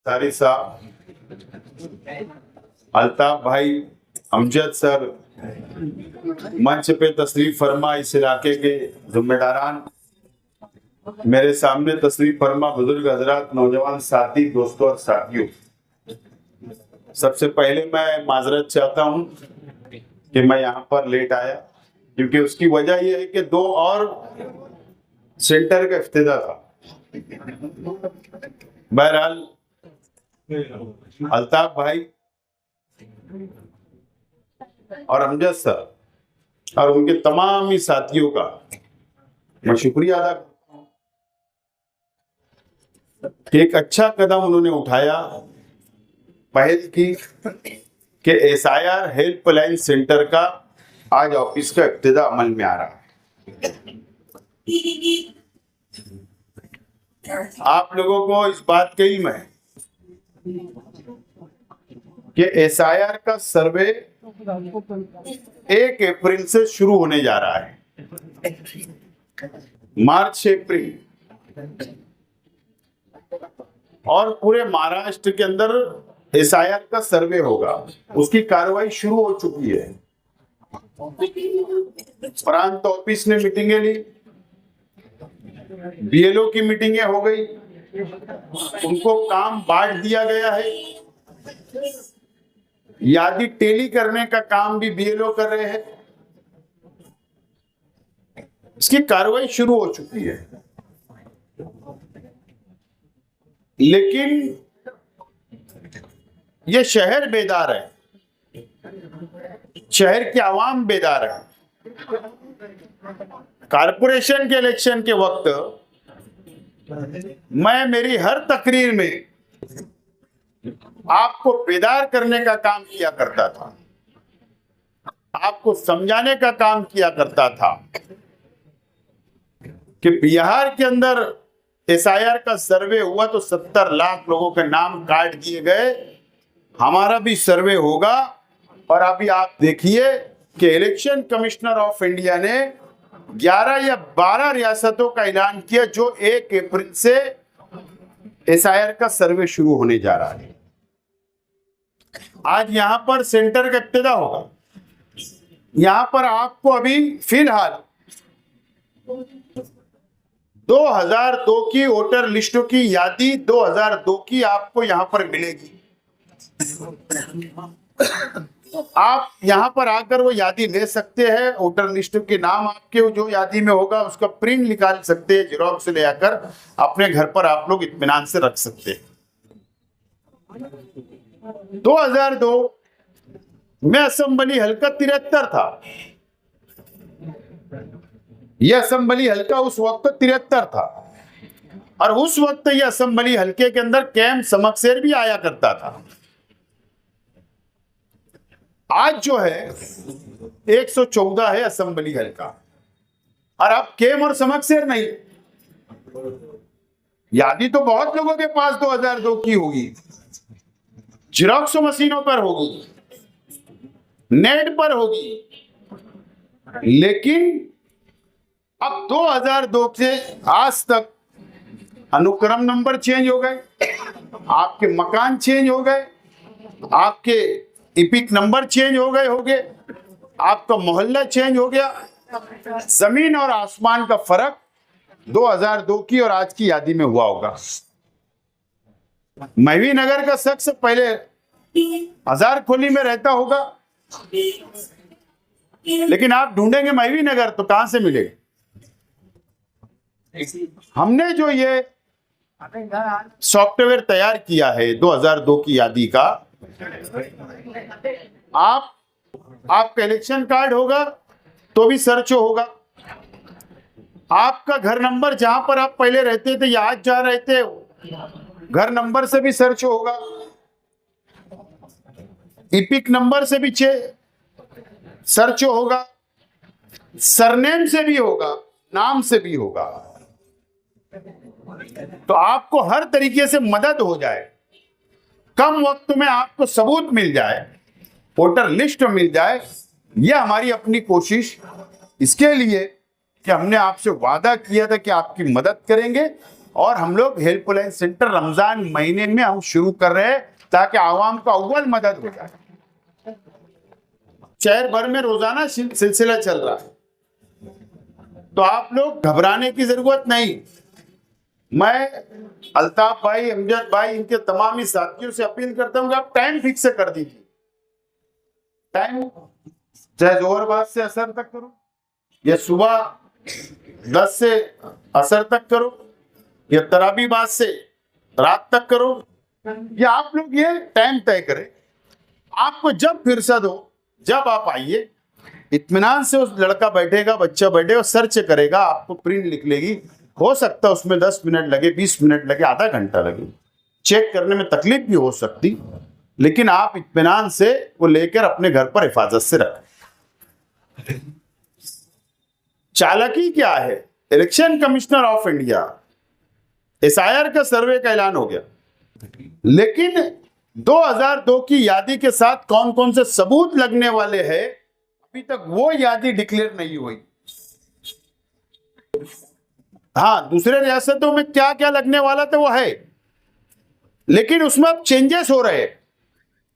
अंसारी साहब, अल्ताफ भाई, अमजद सर, मंच पे तशरीफ फरमा इस इलाके के जिम्मेदारान, मेरे सामने तशरीफ फरमा बुजुर्ग हजरात, नौजवान साथी, दोस्तों और साथियों, सबसे पहले मैं माजरत चाहता हूं कि मैं यहाँ पर लेट आया, क्योंकि उसकी वजह यह है कि 2 और सेंटर का इफ्तिताह था। बहरहाल अल्ताफ भाई और अमजद सर और उनके तमाम ही साथियों का मैं शुक्रिया अदा करता हूं कि एक अच्छा कदम उन्होंने उठाया, पहल की कि SIR हेल्पलाइन सेंटर का आज ऑफिस का इब्तिदा अमल में आ रहा है। आप लोगों को इस बात का इल्म है कि SIR का सर्वे 1 अप्रैल से शुरू होने जा रहा है, मार्च से अप्रैल, और पूरे महाराष्ट्र के अंदर SIR का सर्वे होगा। उसकी कार्रवाई शुरू हो चुकी है। प्रांत ऑफिस ने मीटिंगें ली, BLO की मीटिंगें हो गई, उनको काम बांट दिया गया है। यादी टेली करने का काम भी BLO कर रहे हैं। इसकी कार्रवाई शुरू हो चुकी है, लेकिन ये शहर बेदार है, शहर के आवाम बेदार है। कारपोरेशन के इलेक्शन के वक्त मैं मेरी हर तकरीर में आपको बेदार करने का काम किया करता था, आपको समझाने का काम किया करता था कि बिहार के अंदर SIR का सर्वे हुआ तो 70 लाख लोगों के नाम काट दिए गए, हमारा भी सर्वे होगा। और अभी आप देखिए कि इलेक्शन कमिश्नर ऑफ इंडिया ने 11 या 12 रियासतों का ऐलान किया जो 1 अप्रैल से SIR का सर्वे शुरू होने जा रहा है। आज यहां पर सेंटर का इब्तिदा होगा। यहां पर आपको अभी फिलहाल 2002 की वोटर लिस्टों की यादी 2002 की आपको यहां पर मिलेगी। आप यहां पर आकर वो यादी ले सकते हैं। वोटर लिस्ट के नाम आपके जो यादी में होगा उसका प्रिंट निकाल सकते हैं, जेरॉक्स ले आकर अपने घर पर आप लोग इत्मीनान से रख सकते हैं। 2002 में असेंबली हल्का 73 था। यह असेंबली हल्का उस वक्त 73 था, और उस वक्त यह असेंबली हल्के के अंदर कैंप समकसेर भी आया करता था। आज जो है 114 है असेंबली हल्का, और अब केम और समकसेर नहीं। यादी तो बहुत लोगों के पास 2002 की होगी, जेरॉक्स मशीनों पर होगी, नेट पर होगी, लेकिन अब 2002 से आज तक अनुक्रम नंबर चेंज हो गए, आपके मकान चेंज हो गए, आपके इपिक नंबर चेंज हो गए होंगे, आपका मोहल्ला चेंज हो गया। जमीन और आसमान का फर्क 2002 की और आज की यादी में हुआ होगा। महवी नगर का शख्स पहले हजार खोली में रहता होगा, लेकिन आप ढूंढेंगे महवी नगर तो कहां से मिलेगा। हमने जो ये सॉफ्टवेयर तैयार किया है 2002 की यादी का, आपका इलेक्शन कार्ड होगा तो भी सर्च होगा, आपका घर नंबर जहां पर आप पहले रहते थे या आज जा रहे थे घर नंबर से भी सर्च होगा, इपिक नंबर से भी सर्च होगा, सरनेम से भी होगा, नाम से भी होगा। तो आपको हर तरीके से मदद हो जाए, कम वक्त में आपको सबूत मिल जाए, वोटर लिस्ट मिल जाए, यह हमारी अपनी कोशिश। इसके लिए कि हमने आपसे वादा किया था कि आपकी मदद करेंगे, और हम लोग हेल्पलाइन सेंटर रमजान महीने में हम शुरू कर रहे हैं ताकि आवाम को अव्वल मदद हो जाए। शहर भर में रोजाना सिलसिला चल रहा है, तो आप लोग घबराने की जरूरत नहीं। मैं अल्ताफ भाई, अमजद भाई, इनके तमाम ही साथियों से अपील करता हूं कि आप टाइम फिक्स कर दीजिए। टाइम चाहे जोहर बाद से असर तक करो या सुबह 10 से असर तक करो या तराबी बाद से रात तक करो, या आप लोग ये टाइम तय करें। आपको जब फुर्सत हो जब आप आइए, इत्मीनान से उस लड़का बैठेगा, बच्चा बैठेगा, सर्च करेगा, आपको प्रिंट लिख लेगी। हो सकता है उसमें 10 मिनट लगे, 20 मिनट लगे, आधा घंटा लगे, चेक करने में तकलीफ भी हो सकती, लेकिन आप इत्मीनान से वो लेकर अपने घर पर हिफाजत से रखें। चालाकी क्या है? Election commissioner of India SIR का सर्वे का ऐलान हो गया, लेकिन 2002 की यादी के साथ कौन कौन से सबूत लगने वाले हैं अभी तक वो यादी डिक्लेयर नहीं हुई। हाँ, दूसरे रियासतों में क्या क्या लगने वाला था वो है, लेकिन उसमें अब चेंजेस हो रहे हैं।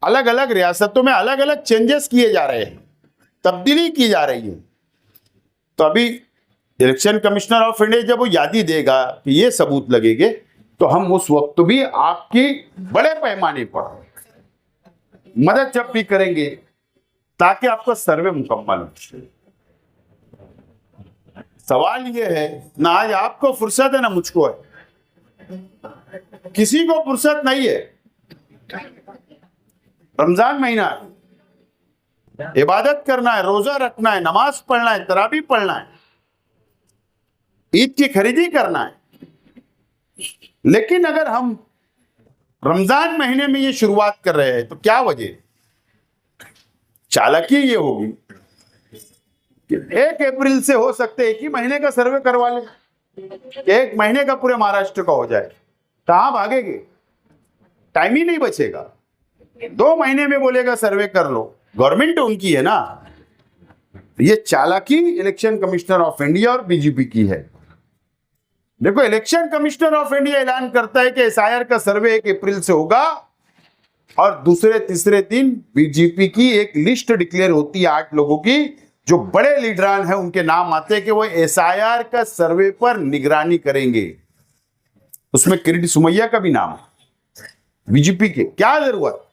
अलग अलग रियासतों में अलग अलग चेंजेस किए जा रहे हैं, तब्दीली की जा रही है। तो अभी इलेक्शन कमिश्नर ऑफ इंडिया जब वो यादी देगा कि ये सबूत लगेंगे, तो हम उस वक्त भी आपकी बड़े पैमाने पर मदद जब भी करेंगे ताकि आपका सर्वे मुकम्मल हो। सवाल ये है, ना आज आपको फुर्सत है ना मुझको है, किसी को फुर्सत नहीं है। रमजान महीना है, इबादत करना है, रोजा रखना है, नमाज पढ़ना है, तरावी पढ़ना है, ईद की खरीदी करना है। लेकिन अगर हम रमजान महीने में ये शुरुआत कर रहे हैं तो क्या वजह? चालाकी ये होगी कि 1 अप्रैल से हो सकते 1 ही महीने का सर्वे करवा ले, 1 महीने का पूरे महाराष्ट्र का हो जाए। कहां भागेंगे? टाइम ही नहीं बचेगा। 2 महीने में बोलेगा सर्वे कर लो, गवर्नमेंट उनकी है ना। ये चालाकी इलेक्शन कमिश्नर ऑफ इंडिया और बीजेपी की है। देखो, इलेक्शन कमिश्नर ऑफ इंडिया ऐलान करता है कि SIR का सर्वे 1 अप्रैल से होगा, और दूसरे तीसरे दिन बीजेपी की एक लिस्ट डिक्लेयर होती है 8 लोगों की, जो बड़े लीडरान हैं, उनके नाम आते हैं कि वो SIR का सर्वे पर निगरानी करेंगे। उसमें किरीट सुमैया का भी नाम है बीजेपी के। क्या जरूरत?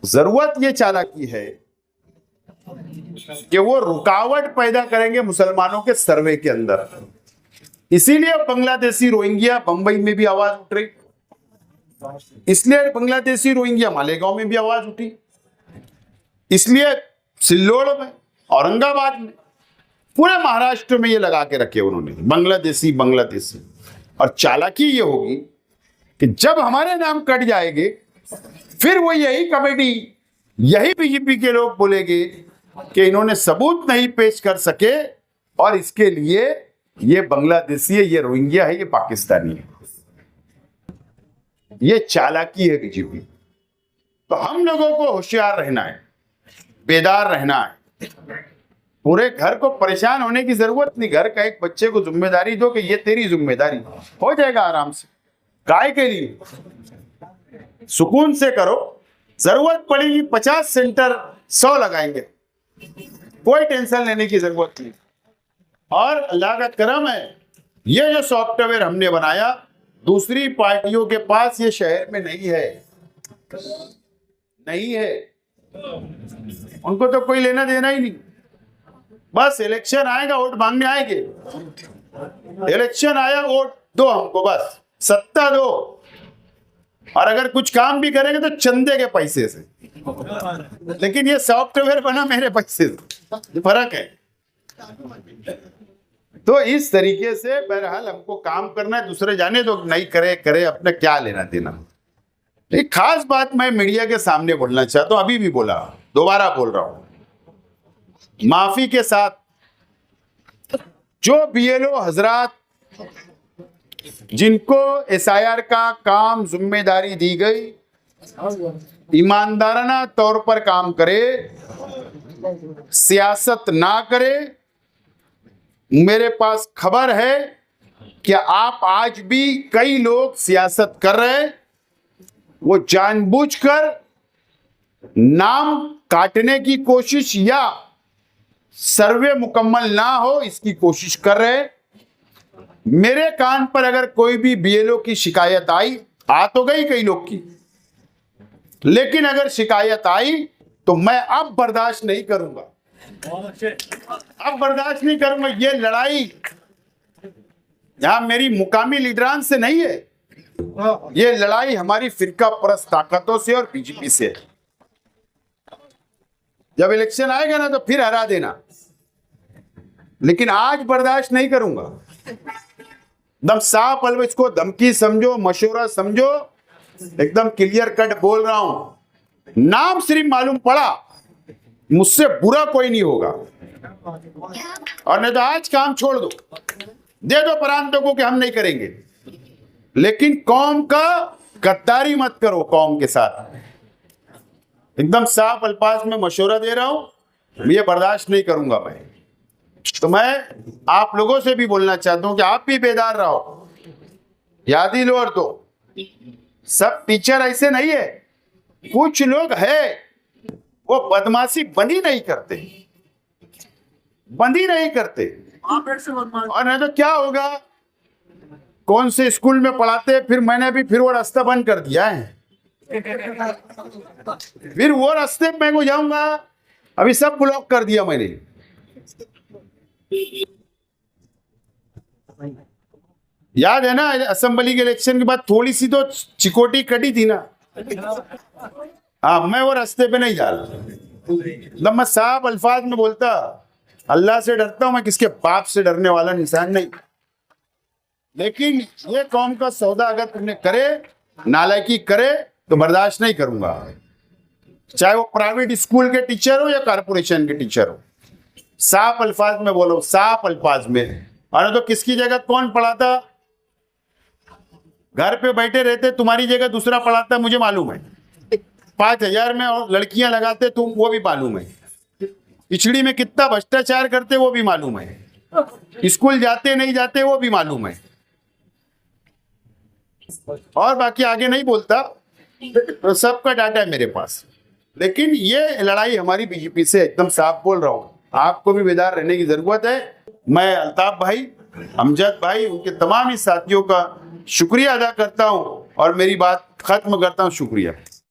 जरूरत ये चालाकी है कि वो रुकावट पैदा करेंगे मुसलमानों के सर्वे के अंदर। इसीलिए बांग्लादेशी रोहिंग्या बंबई में भी आवाज उठ रही, इसलिए बांग्लादेशी रोहिंग्या मालेगांव में भी आवाज उठी, इसलिए सिल्लोड़ में, औरंगाबाद में, पूरे महाराष्ट्र में ये लगा के रखे उन्होंने, बांग्लादेशी बांग्लादेशी। और चालाकी ये होगी कि जब हमारे नाम कट जाएंगे, फिर वो यही कमेटी, यही बीजेपी के लोग बोलेंगे कि इन्होंने सबूत नहीं पेश कर सके और इसके लिए ये बांग्लादेशी है, ये रोहिंग्या है, ये पाकिस्तानी है। ये चालाकी है बीजेपी। तो हम लोगों को होशियार रहना है, बेदार रहना है। पूरे घर को परेशान होने की जरूरत नहीं। घर का एक बच्चे को जिम्मेदारी दो कि ये तेरी जिम्मेदारी, हो जाएगा आराम से। काय के लिए? सुकून से करो। जरूरत पड़ेगी 50 सेंटर 100 लगाएंगे, कोई टेंशन लेने की जरूरत नहीं। और अल्लाह का करम है, ये जो सॉफ्टवेयर हमने बनाया, दूसरी पार्टियों के पास ये शहर में नहीं है, नहीं है। उनको तो कोई लेना देना ही नहीं। बस इलेक्शन आएगा, वोट मांगने आएंगे, इलेक्शन आया वोट दो हमको, बस सत्ता दो। और अगर कुछ काम भी करेंगे तो चंदे के पैसे से, लेकिन ये सॉफ्टवेयर बना मेरे पैसे से, फर्क है। तो इस तरीके से बहरहाल हमको काम करना है, दूसरे जाने दो, नहीं करे करे, अपने क्या लेना देना। एक खास बात मैं मीडिया के सामने बोलना चाहता हूं, अभी भी बोला, दोबारा बोल रहा हूं, माफी के साथ। जो BLO हजरात जिनको SIR का काम जिम्मेदारी दी गई, ईमानदाराना तौर पर काम करे, सियासत ना करे। मेरे पास खबर है कि आप आज भी कई लोग सियासत कर रहे हैं, वो जानबूझकर नाम काटने की कोशिश या सर्वे मुकम्मल ना हो इसकी कोशिश कर रहे हैं। मेरे कान पर अगर कोई भी बीएलओ की शिकायत आई, आ तो गई कई लोग की, लेकिन अगर शिकायत आई तो मैं अब बर्दाश्त नहीं करूंगा, अब बर्दाश्त नहीं करूंगा। ये लड़ाई यहां मेरी मुकामी लीडरान से नहीं है, ये लड़ाई हमारी फिरका परस्त ताकतों से और बीजेपी से है। जब इलेक्शन आएगा ना तो फिर हरा देना, लेकिन आज बर्दाश्त नहीं करूंगा। एकदम साफ अलग, इसको धमकी समझो, मशवरा समझो, एकदम क्लियर कट बोल रहा हूं। नाम सिर्फ मालूम पड़ा, मुझसे बुरा कोई नहीं होगा, और नहीं तो आज काम छोड़ दो, दे दो प्रांतों को कि हम नहीं करेंगे, लेकिन कौम का गद्दारी मत करो कौम के साथ। एकदम साफ अल्फाज में मशवरा दे रहा हूं, ये बर्दाश्त नहीं करूंगा मैं। तो मैं आप लोगों से भी बोलना चाहता हूं कि आप भी बेदार रहो, याद ही लो। और तो सब टीचर ऐसे नहीं है, कुछ लोग है वो बदमाशी बंद ही नहीं करते, बंद ही नहीं करते। और नहीं तो क्या होगा, कौन से स्कूल में पढ़ाते, फिर मैंने भी फिर वो रास्ता बंद कर दिया है, फिर वो रास्ते में मैं जाऊंगा, अभी सब ब्लॉक कर दिया मैंने। याद है ना असेंबली के इलेक्शन के बाद थोड़ी सी तो चिकोटी कटी थी ना, हाँ मैं वो रास्ते पे नहीं जा रहा। मैं साफ अल्फाज में बोलता, अल्लाह से डरता हूं मैं, किसके बाप से डरने वाला इंसान नहीं। लेकिन ये कौम का सौदा अगर तुमने करे, नालायकी करे, तो बर्दाश्त नहीं करूंगा, चाहे वो प्राइवेट स्कूल के टीचर हो या कारपोरेशन के टीचर हो। साफ अल्फाज में बोलो, साफ अल्फाज में। और तो किसकी जगह कौन पढ़ाता, घर पे बैठे रहते, तुम्हारी जगह दूसरा पढ़ाता, मुझे मालूम है। 5,000 में और लड़कियां लगाते तुम, वो भी मालूम है। पिछड़ी में कितना भ्रष्टाचार करते वो भी मालूम है। स्कूल जाते नहीं जाते वो भी मालूम है। और बाकी आगे नहीं बोलता, तो सबका डाटा है मेरे पास। लेकिन ये लड़ाई हमारी बीजेपी से, एकदम साफ बोल रहा हूं, आपको भी बेदार रहने की जरूरत है। मैं अल्ताफ भाई, अमजद भाई, उनके तमाम ही साथियों का शुक्रिया अदा करता हूं और मेरी बात खत्म करता हूं। शुक्रिया।